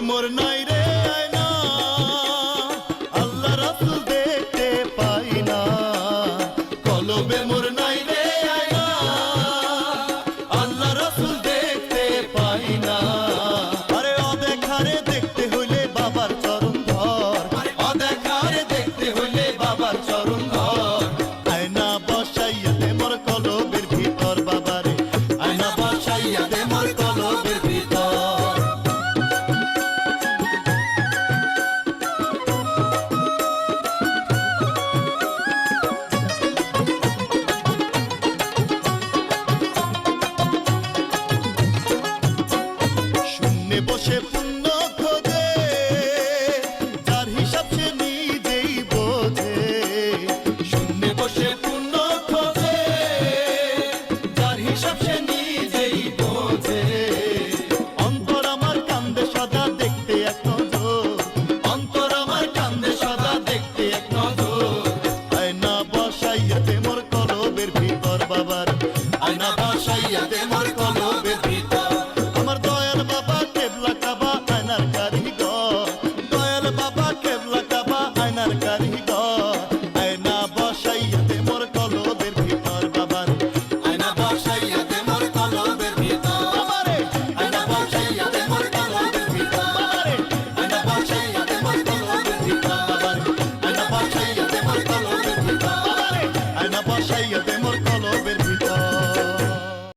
মোর নাই রে আয়না, আল্লাহ রাসূল দেখতে পাই না। কলবে মোর নাই রে আয়না, আল্লাহ রাসূল দেখতে পাই না। আরে অদেখারে দেখতে হইলে বাবার চরণ ধর, অদেখারে দেখতে হইলে বাবার চরণ ধর। আয়না বসাইয়া দে মোর কলবের ভিতর বাবারে, আয়না বসাইয়া দে মোর কলবের ভিতর। শূন্যে বসে